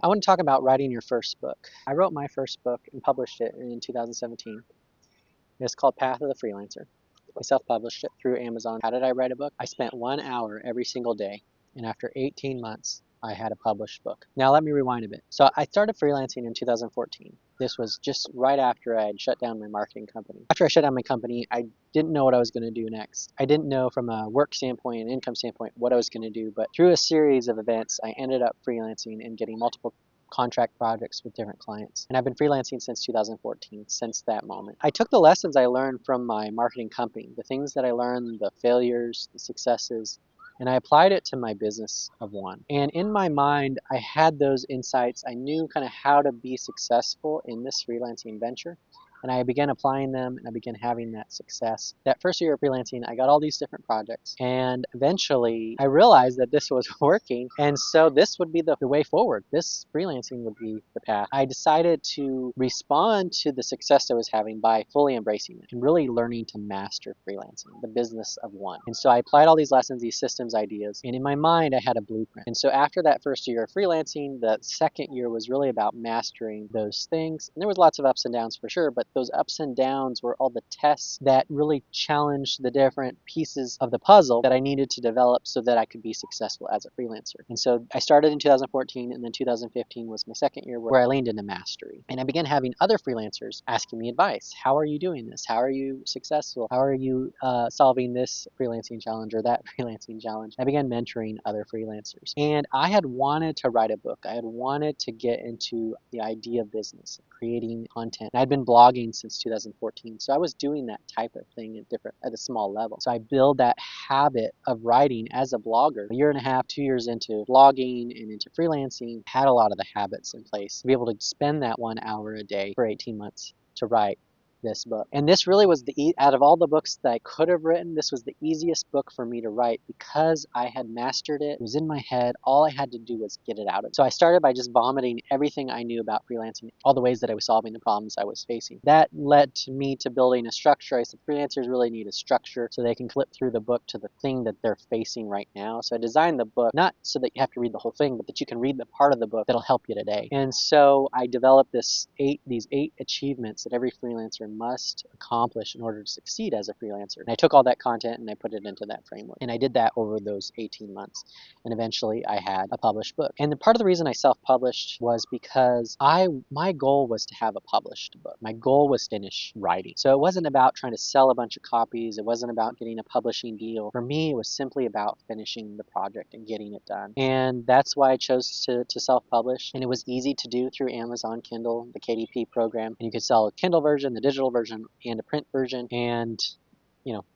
I want to talk about writing your first book. I wrote my first book and published it in 2017. It's called Path of the Freelancer. I self-published it through Amazon. How did I write a book? I spent 1 hour every single day, and after 18 months, I had a published book. Now let me rewind a bit. So I started freelancing in 2014. This was just right after I had shut down my marketing company. After I shut down my company, I didn't know what I was going to do next. I didn't know from a work standpoint and income standpoint what I was going to do, but through a series of events, I ended up freelancing and getting multiple contract projects with different clients. And I've been freelancing since 2014, since that moment. I took the lessons I learned from my marketing company, the things that I learned, the failures, the successes, and I applied it to my business of one. And in my mind, I had those insights. I knew kind of how to be successful in this freelancing venture. And I began applying them and I began having that success. That first year of freelancing, I got all these different projects. And eventually I realized that this was working. And so this would be the way forward. This freelancing would be the path. I decided to respond to the success I was having by fully embracing it and really learning to master freelancing, the business of one. And so I applied all these lessons, these systems, ideas. And in my mind, I had a blueprint. And so after that first year of freelancing, the second year was really about mastering those things. And there was lots of ups and downs for sure, but those ups and downs were all the tests that really challenged the different pieces of the puzzle that I needed to develop so that I could be successful as a freelancer. And so I started in 2014, and then 2015 was my second year where I leaned into mastery. And I began having other freelancers asking me advice. How are you doing this? How are you successful? How are you solving this freelancing challenge or that freelancing challenge? I began mentoring other freelancers. And I had wanted to write a book. I had wanted to get into the idea business, creating content. And I'd been blogging since 2014. So I was doing that type of thing at a small level. So I built that habit of writing as a blogger. A year and a half, 2 years into blogging and into freelancing, had a lot of the habits in place to be able to spend that 1 hour a day for 18 months to write this book. And this really was out of all the books that I could have written, this was the easiest book for me to write because I had mastered it. It was in my head. All I had to do was get it out of it. So I started by just vomiting everything I knew about freelancing, all the ways that I was solving the problems I was facing. That led to me to building a structure. I said freelancers really need a structure so they can flip through the book to the thing that they're facing right now. So I designed the book not so that you have to read the whole thing, but that you can read the part of the book that'll help you today. And so I developed these eight achievements that every freelancer must accomplish in order to succeed as a freelancer. And I took all that content and I put it into that framework. And I did that over those 18 months. And eventually I had a published book. And part of the reason I self-published was because my goal was to have a published book. My goal was to finish writing. So it wasn't about trying to sell a bunch of copies. It wasn't about getting a publishing deal. For me, it was simply about finishing the project and getting it done. And that's why I chose to self-publish. And it was easy to do through Amazon Kindle, the KDP program. And you could sell a Kindle version, the digital version, and a print version. And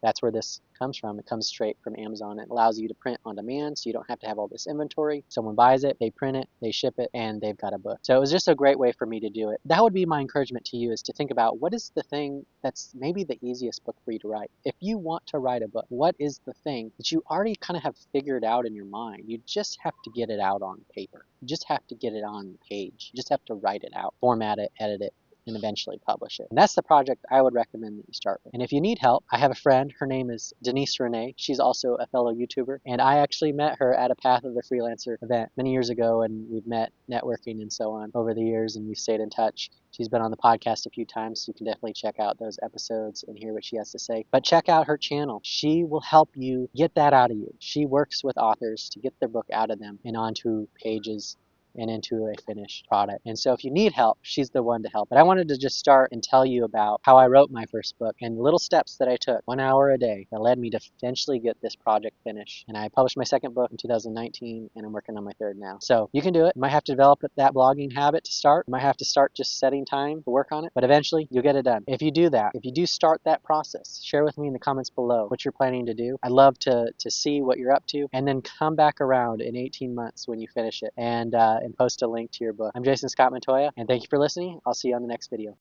that's where this comes from. It comes straight from Amazon. It allows you to print on demand, so you don't have to have all this inventory. Someone buys it, they print it, they ship it, and they've got a book. So it was just a great way for me to do it. That would be my encouragement to you, is to think about what is the thing that's maybe the easiest book for you to write. If you want to write a book, what is the thing that you already kind of have figured out in your mind? You just have to get it out on paper. You just have to get it on the page. You just have to write it out, format it, edit it, and eventually publish it. And that's the project I would recommend that you start with. And if you need help, I have a friend. Her name is Denise Renee. She's also a fellow YouTuber. And I actually met her at a Path of the Freelancer event many years ago, and we've met networking and so on over the years, and we've stayed in touch. She's been on the podcast a few times, so you can definitely check out those episodes and hear what she has to say. But check out her channel. She will help you get that out of you. She works with authors to get their book out of them and onto pages and into a finished product. And so if you need help, she's the one to help. But I wanted to just start and tell you about how I wrote my first book and little steps that I took 1 hour a day that led me to eventually get this project finished. And I published my second book in 2019, and I'm working on my third now. So you can do it. You might have to develop that blogging habit to start. You might have to start just setting time to work on it, but eventually you'll get it done. If you do that, if you do start that process, share with me in the comments below what you're planning to do. I'd love to see what you're up to, and then come back around in 18 months when you finish it and post a link to your book. I'm Jason Scott Montoya, and thank you for listening. I'll see you on the next video.